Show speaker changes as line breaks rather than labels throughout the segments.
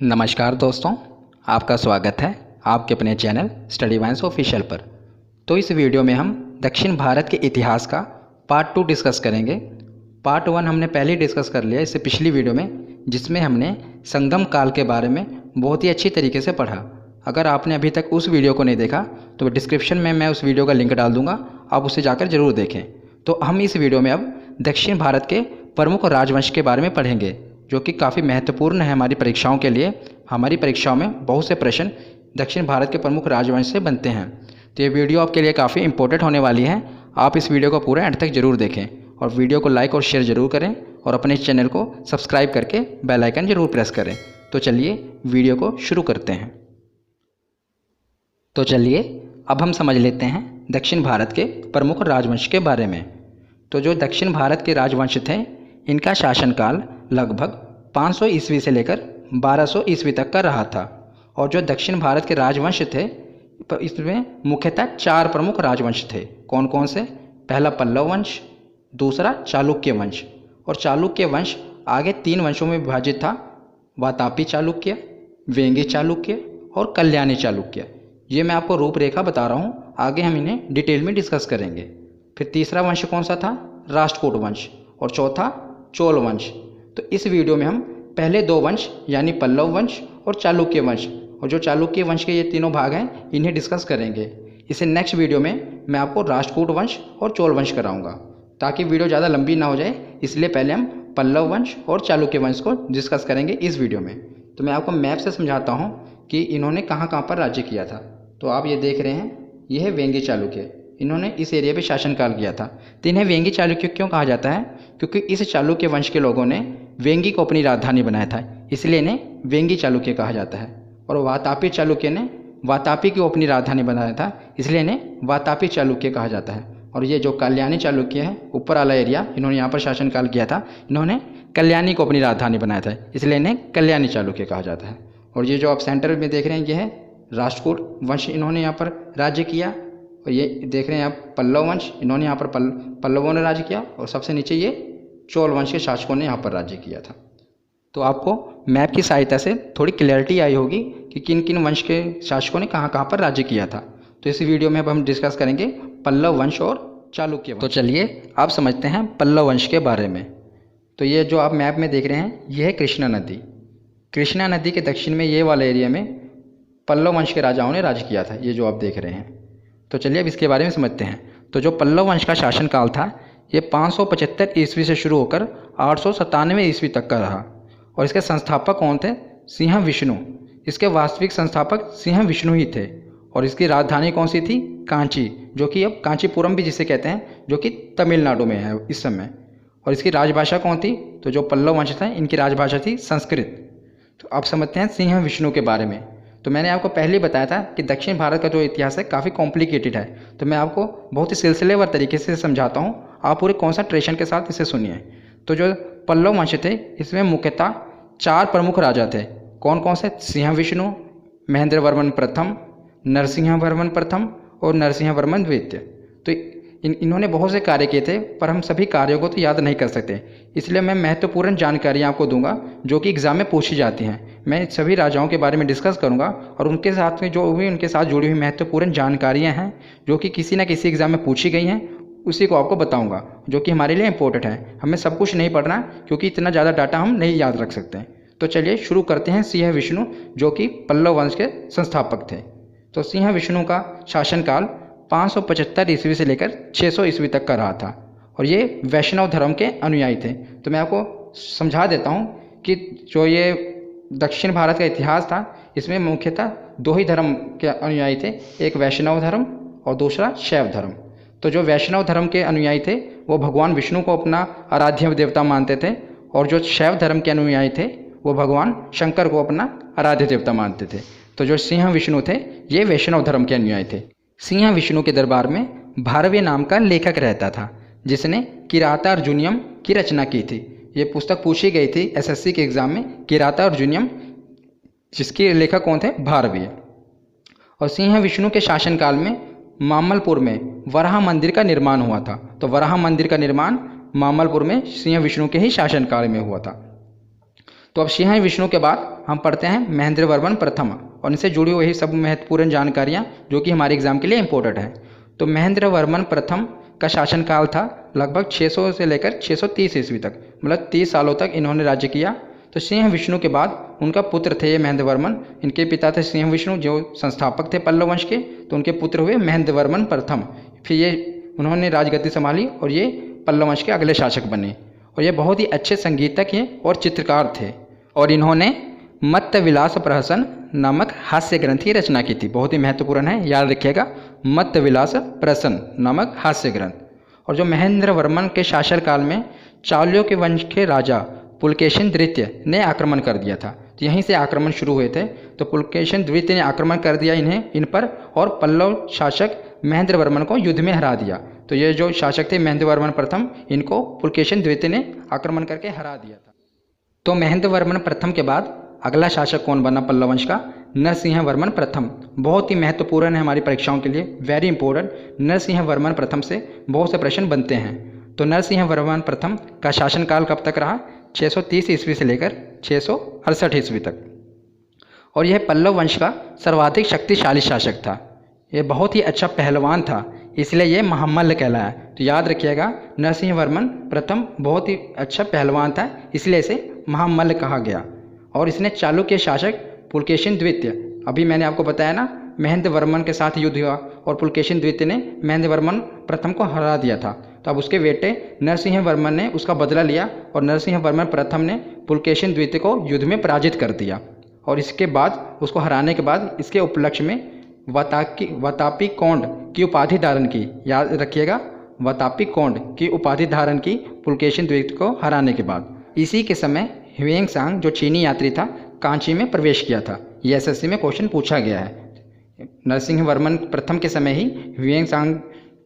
नमस्कार दोस्तों, आपका स्वागत है आपके अपने चैनल स्टडी वाइन्स ऑफिशियल पर। तो इस वीडियो में हम दक्षिण भारत के इतिहास का पार्ट 2 डिस्कस करेंगे। पार्ट 1 हमने पहले ही डिस्कस कर लिया इससे पिछली वीडियो में, जिसमें हमने संगम काल के बारे में बहुत ही अच्छी तरीके से पढ़ा। अगर आपने अभी तक उस वीडियो को नहीं देखा तो डिस्क्रिप्शन में मैं उस वीडियो का लिंक डाल दूँगा, आप उसे जाकर ज़रूर देखें। तो हम इस वीडियो में अब दक्षिण भारत के प्रमुख राजवंश के बारे में पढ़ेंगे, जो कि काफ़ी महत्वपूर्ण है हमारी परीक्षाओं के लिए। हमारी परीक्षाओं में बहुत से प्रश्न दक्षिण भारत के प्रमुख राजवंश से बनते हैं। तो ये वीडियो आपके लिए काफ़ी इंपॉर्टेंट होने वाली है। आप इस वीडियो को पूरा एंड तक जरूर देखें और वीडियो को लाइक और शेयर ज़रूर करें और अपने इस चैनल को सब्सक्राइब करके बेल आइकन ज़रूर प्रेस करें। तो चलिए वीडियो को शुरू करते हैं। तो चलिए अब हम समझ लेते हैं दक्षिण भारत के प्रमुख राजवंश के बारे में। तो जो दक्षिण भारत के राजवंश थे, इनका शासनकाल लगभग 500 ईस्वी से लेकर 1200 ईस्वी तक का रहा था। और जो दक्षिण भारत के राजवंश थे, इसमें मुख्यतः 4 प्रमुख राजवंश थे। कौन कौन से? पहला पल्लव वंश, दूसरा चालुक्य वंश, और चालुक्य वंश आगे 3 वंशों में विभाजित था: वातापी चालुक्य, वेंगी चालुक्य और कल्याणी चालुक्य। ये मैं आपको रूपरेखा बता रहा हूँ, आगे हम इन्हें डिटेल में डिस्कस करेंगे। फिर तीसरा वंश कौन सा था? राष्ट्रकूट वंश, और चौथा चोल वंश। तो इस वीडियो में हम पहले 2 वंश यानी पल्लव वंश और चालुक्य वंश, और जो चालुक्य वंश के ये तीनों भाग हैं, इन्हें डिस्कस करेंगे। इसे नेक्स्ट वीडियो में मैं आपको राष्ट्रकूट वंश और चोल वंश कराऊंगा, ताकि वीडियो ज़्यादा लंबी ना हो जाए। इसलिए पहले हम पल्लव वंश और चालुक्य वंश को डिस्कस करेंगे इस वीडियो में। तो मैं आपको मैप से समझाता हूँ कि इन्होंने कहाँ कहाँ पर राज्य किया था। तो आप ये देख रहे हैं, यह है वेंगी चालुक्य। इन्होंने इस एरिया पे शासनकाल किया था। तो इन्हें वेंगी चालुक्य क्यों कहा जाता है? क्योंकि इस चालुक्य वंश के लोगों ने वेंगी को अपनी राजधानी बनाया था, इसलिए इन्हें वेंगी चालुक्य कहा जाता है। और वातापी चालुक्य ने वातापी को अपनी राजधानी बनाया था, इसलिए इन्हें वातापी चालुक्य कहा जाता है। और ये जो कल्याणी चालुक्य है, ऊपर वाला एरिया, इन्होंने यहाँ पर शासनकाल किया था। इन्होंने कल्याणी को अपनी राजधानी बनाया था, इसलिए इन्हें कल्याणी चालुक्य कहा जाता है। और ये जो आप सेंटर में देख रहे हैं, ये है राष्ट्रकूट वंश, इन्होंने यहाँ पर राज्य किया। और ये देख रहे हैं आप पल्लव वंश, इन्होंने यहाँ पर पल्लवों ने राज्य किया। और सबसे नीचे ये चोल वंश के शासकों ने यहाँ पर राज्य किया था। तो आपको मैप की सहायता से थोड़ी क्लैरिटी आई होगी कि किन किन वंश के शासकों ने कहाँ कहाँ पर राज्य किया था। तो इस वीडियो में अब हम डिस्कस करेंगे पल्लव वंश और चालुक्य वंश। तो चलिए आप समझते हैं पल्लव वंश के बारे में। तो ये जो आप मैप में देख रहे हैं, ये है कृष्णा नदी। कृष्णा नदी के दक्षिण में ये वाला एरिया में पल्लव वंश के राजाओं ने राज्य किया था, ये जो आप देख रहे हैं। तो चलिए अब इसके बारे में समझते हैं। तो जो पल्लव वंश का शासनकाल था, ये 575 ईस्वी से शुरू होकर 897 ईस्वी तक का रहा। और इसके संस्थापक कौन थे? सिंह विष्णु। इसके वास्तविक संस्थापक सिंह विष्णु ही थे। और इसकी राजधानी कौन सी थी? कांची, जो कि अब कांचीपुरम भी जिसे कहते हैं, जो कि तमिलनाडु में है इस समय। और इसकी राजभाषा कौन थी? तो जो पल्लव वंश था, इनकी राजभाषा थी संस्कृत। तो अब समझते हैं सिंह विष्णु के बारे में। तो मैंने आपको पहले ही बताया था कि दक्षिण भारत का जो इतिहास है काफ़ी कॉम्प्लिकेटेड है। तो मैं आपको बहुत ही सिलसिलेवार तरीके से समझाता हूँ, आप पूरे कॉन्संट्रेशन के साथ इसे सुनिए। तो जो पल्लव वंश थे, इसमें मुख्यतः 4 प्रमुख राजा थे। कौन कौन से? सिंह विष्णु, महेंद्र वर्मन प्रथम, नरसिंह वर्मन प्रथम और नरसिंह वर्मन द्वितीय। तो इन्होंने बहुत से कार्य किए थे, पर हम सभी कार्यों को तो याद नहीं कर सकते, इसलिए मैं महत्वपूर्ण जानकारियाँ आपको दूंगा जो कि एग्जाम में पूछी जाती हैं। मैं सभी राजाओं के बारे में डिस्कस करूंगा और उनके साथ में जो भी उनके साथ जुड़ी हुई महत्वपूर्ण जानकारियाँ हैं, जो कि किसी न किसी एग्जाम में पूछी गई हैं, उसी को आपको बताऊँगा, जो कि हमारे लिए इंपॉर्टेंट है। हमें सब कुछ नहीं पढ़ना, क्योंकि इतना ज़्यादा डाटा हम नहीं याद रख सकते। तो चलिए शुरू करते हैं। सिंह विष्णु, जो कि पल्लव वंश के संस्थापक थे। तो सिंह विष्णु का शासनकाल 575 ईस्वी से लेकर 600 ईस्वी तक का रहा था। और ये वैष्णव धर्म के अनुयायी थे। तो मैं आपको समझा देता हूँ कि जो ये दक्षिण भारत का इतिहास था, इसमें मुख्यतः 2 ही धर्म के अनुयायी थे, एक वैष्णव धर्म और दूसरा शैव धर्म। तो जो वैष्णव धर्म के अनुयायी थे, वो भगवान विष्णु को अपना आराध्य देवता मानते थे, और जो शैव धर्म के अनुयायी थे, वो भगवान शंकर को अपना आराध्य देवता मानते थे। तो जो सिंह विष्णु थे, ये वैष्णव धर्म के अनुयायी थे। सिंह विष्णु के दरबार में भारवी नाम का लेखक रहता था, जिसने किरातार्जुनियम की रचना की थी। ये पुस्तक पूछी गई थी एसएससी के एग्जाम में, किरातार्जुनियम, जिसके लेखक कौन थे? भारवी। और सिंह विष्णु के शासनकाल में मामलपुर में वराह मंदिर का निर्माण हुआ था। तो वराह मंदिर का निर्माण मामलपुर में सिंह विष्णु के ही शासनकाल में हुआ था। तो अब सिंह विष्णु के बाद हम पढ़ते हैं महेंद्र वर्मन प्रथम और इनसे जुड़ी हुई सब महत्वपूर्ण जानकारियाँ जो कि हमारे एग्जाम के लिए इम्पोर्टेंट है। तो महेंद्र वर्मन प्रथम का शासनकाल था लगभग 600 से लेकर 630 ईस्वी तक, मतलब 30 सालों तक इन्होंने राज्य किया। तो सिंह विष्णु के बाद उनका पुत्र थे ये महेंद्र वर्मन। इनके पिता थे सिंह विष्णु जो संस्थापक थे पल्लव वंश के, तो उनके पुत्र हुए महेंद्र वर्मन प्रथम। फिर ये उन्होंने राजगद्दी संभाली और ये पल्लव वंश के अगले शासक बने। और ये बहुत ही अच्छे संगीतक हैं और चित्रकार थे और इन्होंने मत्त विलास प्रहसन नामक हास्य ग्रंथ की रचना की थी। बहुत ही महत्वपूर्ण है, याद रखिएगा, मत्त विलास प्रहसन नामक हास्य ग्रंथ। और जो महेंद्र वर्मन के शासनकाल में चालुक्य के वंश के राजा पुलकेशिन द्वितीय ने आक्रमण कर दिया था। तो यहीं से आक्रमण शुरू हुए थे। तो पुलकेशिन द्वितीय ने आक्रमण कर दिया इन पर और पल्लव शासक महेंद्र वर्मन को युद्ध में हरा दिया। तो ये जो शासक थे महेंद्र वर्मन प्रथम, इनको पुलकेशिन द्वितीय ने आक्रमण करके हरा दिया था। तो महेंद्र वर्मन प्रथम के बाद अगला शासक कौन बना पल्लव वंश का? नरसिंह वर्मन प्रथम। बहुत ही महत्वपूर्ण है हमारी परीक्षाओं के लिए, वेरी इंपॉर्टेंट। नरसिंह वर्मन प्रथम से बहुत से प्रश्न बनते हैं। तो नरसिंह वर्मन प्रथम का शासनकाल कब तक रहा? 630 ईस्वी से लेकर 668 ईस्वी तक। और यह पल्लव वंश का सर्वाधिक शक्तिशाली शासक था। यह बहुत ही अच्छा पहलवान था, इसलिए ये महामल्ल कहलाया। तो याद रखिएगा, नरसिंह वर्मन प्रथम बहुत ही अच्छा पहलवान था, इसलिए इसे महामल्ल कहा गया। और इसने चालुक्य शासक पुलकेशिन द्वितीय, अभी मैंने आपको बताया ना, महेंद्र वर्मन के साथ युद्ध हुआ और पुलकेशिन द्वितीय ने महेंद्र वर्मन प्रथम को हरा दिया था। तो अब उसके बेटे नरसिंह वर्मन ने उसका बदला लिया और नरसिंह वर्मन प्रथम ने पुलकेशिन द्वितीय को युद्ध में पराजित कर दिया। और इसके बाद उसको हराने के बाद इसके उपलक्ष्य में वातापी कोंड की उपाधि धारण की। याद रखिएगा, वातापी कोंड की उपाधि धारण की पुलकेशिन द्वितीय को हराने के बाद। इसी के समय ह्वेंसांग जो चीनी यात्री था कांची में प्रवेश किया था। ये एसएससी में क्वेश्चन पूछा गया है। नरसिंह वर्मन प्रथम के समय ही ह्वेंसांग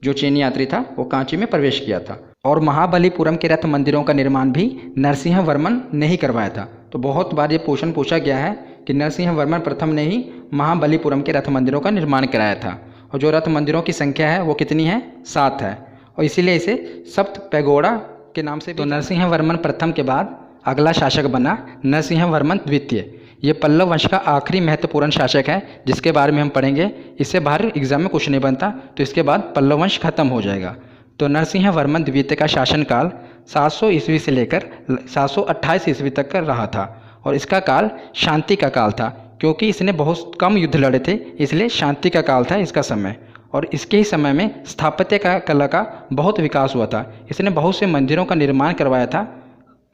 जो चीनी यात्री था वो कांची में प्रवेश किया था। और महाबलीपुरम के रथ मंदिरों का निर्माण भी नरसिंह वर्मन ने ही करवाया था। तो बहुत बार ये क्वेश्चन पूछा गया है कि नरसिंह वर्मन प्रथम ने ही महाबलीपुरम के रथ मंदिरों का निर्माण कराया था। और जो रथ मंदिरों की संख्या है वो कितनी है? 7 है। और इसीलिए इसे सप्त पैगोडा के नाम से। तो नरसिंह वर्मन प्रथम के बाद अगला शासक बना नरसिंह वर्मन द्वितीय। ये पल्लव वंश का आखिरी महत्वपूर्ण शासक है जिसके बारे में हम पढ़ेंगे। इससे बाहर एग्जाम में कुछ नहीं बनता, तो इसके बाद पल्लव वंश खत्म हो जाएगा। तो नरसिंह वर्मन द्वितीय का शासनकाल 700 ईस्वी से लेकर 728 ईस्वी तक का रहा था। और इसका काल शांति का काल था, क्योंकि इसने बहुत कम युद्ध लड़े थे, इसलिए शांति का काल था इसका समय। और इसके ही समय में स्थापत्य कला का बहुत विकास हुआ था। इसने बहुत से मंदिरों का निर्माण करवाया था।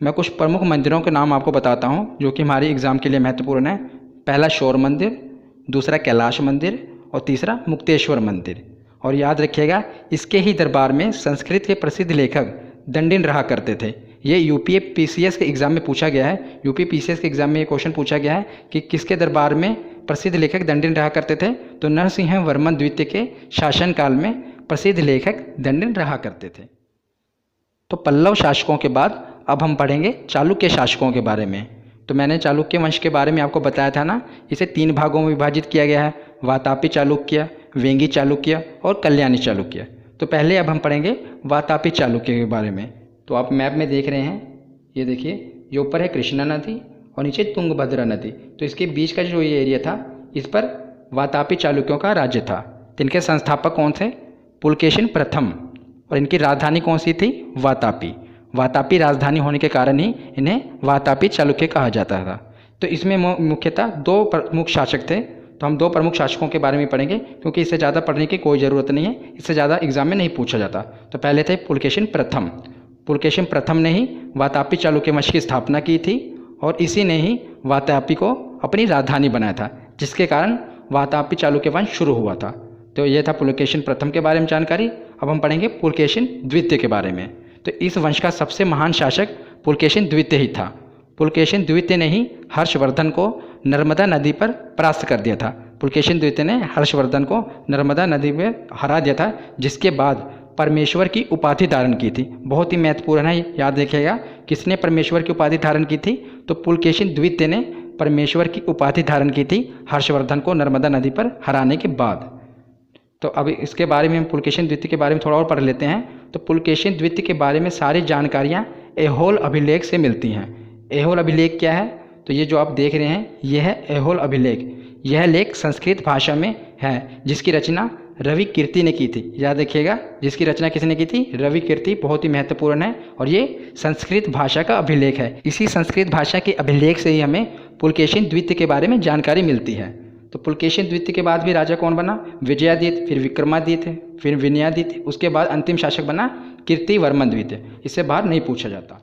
मैं कुछ प्रमुख मंदिरों के नाम आपको बताता हूँ जो कि हमारी एग्ज़ाम के लिए महत्वपूर्ण है। पहला शौर मंदिर, दूसरा कैलाश मंदिर और तीसरा मुक्तेश्वर मंदिर। और याद रखिएगा, इसके ही दरबार में संस्कृत के प्रसिद्ध लेखक दंडिन रहा करते थे। ये यूपीपीसीएस के एग्ज़ाम में पूछा गया है। यूपीपीसीएस के एग्ज़ाम में ये क्वेश्चन पूछा गया है कि किसके दरबार में प्रसिद्ध लेखक दंडिन रहा करते थे? तो नरसिंह वर्मन द्वितीय के शासनकाल में प्रसिद्ध लेखक दंडिन रहा करते थे। तो पल्लव शासकों के बाद अब हम पढ़ेंगे चालुक्य शासकों के बारे में। तो मैंने चालुक्य वंश के बारे में आपको बताया था ना, इसे 3 भागों में विभाजित किया गया है, वातापी चालुक्य, वेंगी चालुक्य और कल्याणी चालुक्य। तो पहले अब हम पढ़ेंगे वातापी चालुक्य के बारे में। तो आप मैप में देख रहे हैं, ये देखिए, ये ऊपर है कृष्णा नदी और नीचे तुंगभद्रा नदी। तो इसके बीच का जो ये एरिया था, इस पर वातापी चालुक्यों का राज्य था। तो इनके संस्थापक कौन थे? पुलकेशिन प्रथम। और इनकी राजधानी कौन सी थी? वातापी। वातापी राजधानी होने के कारण ही इन्हें वातापी चालुक्य कहा जाता था। तो इसमें मुख्यतः 2 प्रमुख शासक थे। तो हम 2 प्रमुख शासकों के बारे में पढ़ेंगे, क्योंकि इससे ज़्यादा पढ़ने की कोई ज़रूरत नहीं है, इससे ज़्यादा एग्जाम में नहीं पूछा जाता। तो पहले थे पुलकेशिन प्रथम। पुलकेशिन प्रथम ने ही वातापी चालुक्य वंश की स्थापना की थी और इसी ने ही वातापी को अपनी राजधानी बनाया था, जिसके कारण वातापी चालुक्य वंश शुरू हुआ था। तो ये था पुलकेशिन प्रथम के बारे में जानकारी। अब हम पढ़ेंगे पुलकेशिन द्वितीय के बारे में। तो इस वंश का सबसे महान शासक पुलकेशिन द्वितीय ही था। पुलकेशिन द्वितीय ने ही हर्षवर्धन को नर्मदा नदी पर परास्त कर दिया था। पुलकेशिन द्वितीय ने हर्षवर्धन को नर्मदा नदी में हरा दिया था, जिसके बाद परमेश्वर की उपाधि धारण की थी। बहुत ही महत्वपूर्ण है, याद रखिएगा, किसने परमेश्वर की उपाधि धारण की थी? तो पुलकेशिन द्वितीय ने परमेश्वर की उपाधि धारण की थी हर्षवर्धन को नर्मदा नदी पर हराने के बाद। तो अब इसके बारे में हम पुलकेशिन द्वितीय के बारे में थोड़ा और पढ़ लेते हैं। तो पुलकेशिन द्वितीय के बारे में सारी जानकारियाँ ऐहोल अभिलेख से मिलती हैं। ऐहोल अभिलेख क्या है? तो ये जो आप देख रहे हैं ये है ऐहोल अभिलेख। यह लेख संस्कृत भाषा में है, जिसकी रचना रवि कीर्ति ने की थी। याद रखिएगा, जिसकी रचना किसने की थी? रवि कीर्ति। बहुत ही महत्वपूर्ण है और ये संस्कृत भाषा का अभिलेख है। इसी संस्कृत भाषा के अभिलेख से ही हमें पुलकेशिन द्वितीय के बारे में जानकारी मिलती है। तो पुलकेशिन द्वितीय के बाद भी राजा कौन बना? विजयादित्य, फिर विक्रमादित्य, फिर विनयादित्य, उसके बाद अंतिम शासक बना कीर्तिवर्मन द्वितीय। इससे बाहर नहीं पूछा जाता।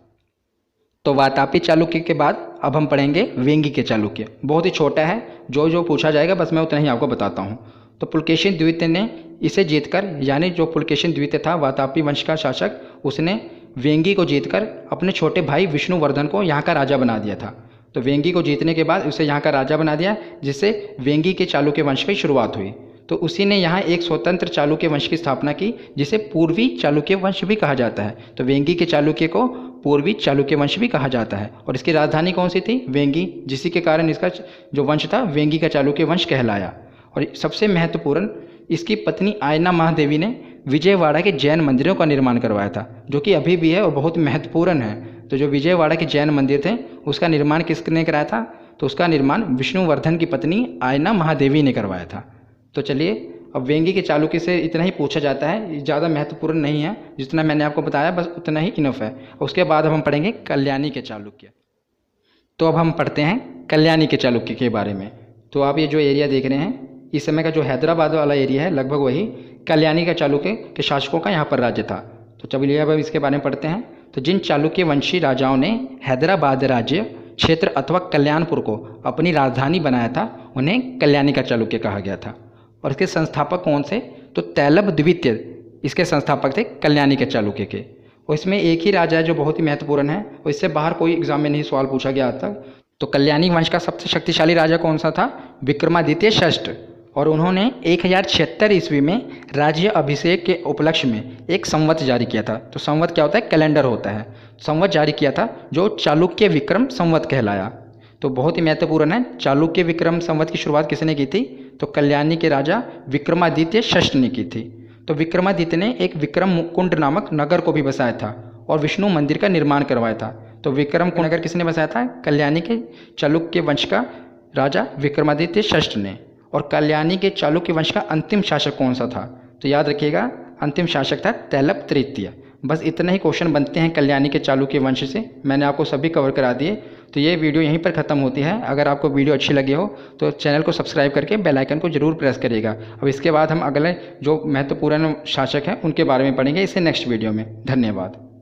तो वातापी चालुक्य के बाद अब हम पढ़ेंगे वेंगी के चालुक्य। बहुत ही छोटा है, जो पूछा जाएगा बस मैं उतना ही आपको बताता हूँ। तो पुलकेशिन द्वितीय ने इसे जीतकर, यानी जो पुलकेशिन द्वितीय था वातापी वंश का शासक, उसने वेंगी को जीतकर अपने छोटे भाई विष्णुवर्धन को यहाँ का राजा बना दिया था। तो वेंगी को जीतने के बाद उसे यहाँ का राजा बना दिया, जिससे वेंगी के चालुक्य वंश की शुरुआत हुई। तो उसी ने यहाँ एक स्वतंत्र चालुक्य वंश की स्थापना की, जिसे पूर्वी चालुक्य वंश भी कहा जाता है। तो वेंगी के चालुक्य को पूर्वी चालुक्य वंश भी कहा जाता है। और इसकी राजधानी कौन सी थी? वेंगी, जिसी के कारण इसका जो वंश था वेंगी का चालुक्य वंश कहलाया। और सबसे महत्वपूर्ण, इसकी पत्नी आयना महादेवी ने विजयवाड़ा के जैन मंदिरों का निर्माण करवाया था, जो कि अभी भी है और बहुत महत्वपूर्ण है। तो जो विजयवाड़ा के जैन मंदिर थे उसका निर्माण किसने कराया था? तो उसका निर्माण विष्णुवर्धन की पत्नी आयना महादेवी ने करवाया था। तो चलिए, अब वेंगी के चालुक्य से इतना ही पूछा जाता है, ज़्यादा महत्वपूर्ण नहीं है। जितना मैंने आपको बताया बस उतना ही इनफ है। उसके बाद अब हम पढ़ेंगे कल्याणी के चालुक्य। तो अब हम पढ़ते हैं कल्याणी के चालुक्य के बारे में। तो आप ये जो एरिया देख रहे हैं, इस समय का जो हैदराबाद वाला एरिया है, लगभग वही कल्याणी का चालुक्य के शासकों का यहाँ पर राज्य था। तो चलिए अब इसके बारे में पढ़ते हैं। तो जिन चालुक्य वंशी राजाओं ने हैदराबाद राज्य क्षेत्र अथवा कल्याणपुर को अपनी राजधानी बनाया था, उन्हें कल्याणी का चालुक्य कहा गया था। और इसके संस्थापक कौन से? तो तैलब द्वितीय इसके संस्थापक थे कल्याणी के चालुक्य के। और इसमें एक ही राजा है जो बहुत ही महत्वपूर्ण है, और इससे बाहर कोई एग्जाम में नहीं सवाल पूछा गया आज तक। तो कल्याणी वंश का सबसे शक्तिशाली राजा कौन सा था? विक्रमादित्य षष्ठ। और उन्होंने 1076 ईस्वी में राज्य अभिषेक के उपलक्ष्य में एक संवत जारी किया था। तो संवत क्या होता है? कैलेंडर होता है। संवत जारी किया था जो चालुक्य विक्रम संवत कहलाया। तो बहुत ही महत्वपूर्ण है। चालुक्य विक्रम संवत की शुरुआत किसने की थी? तो कल्याणी के राजा विक्रमादित्य षष्ठ ने की थी। तो विक्रमादित्य ने एक विक्रम कुंड नामक नगर को भी बसाया था और विष्णु मंदिर का निर्माण करवाया था। तो विक्रम कुंड नगर किसने बसाया था? कल्याणी के चालुक्य वंश का राजा विक्रमादित्य षष्ठ ने। और कल्याणी के चालुक्य वंश का अंतिम शासक कौन सा था? तो याद रखिएगा, अंतिम शासक था तैलब तृतीय। बस इतना ही क्वेश्चन बनते हैं कल्याणी के चालुक्य वंश से। मैंने आपको सभी कवर करा दिए। तो ये वीडियो यहीं पर ख़त्म होती है। अगर आपको वीडियो अच्छी लगी हो तो चैनल को सब्सक्राइब करके बेल आइकन को जरूर प्रेस करिएगा। अब इसके बाद हम अगले जो महत्वपूर्ण शासक हैं उनके बारे में पढ़ेंगे इसे नेक्स्ट वीडियो में। धन्यवाद।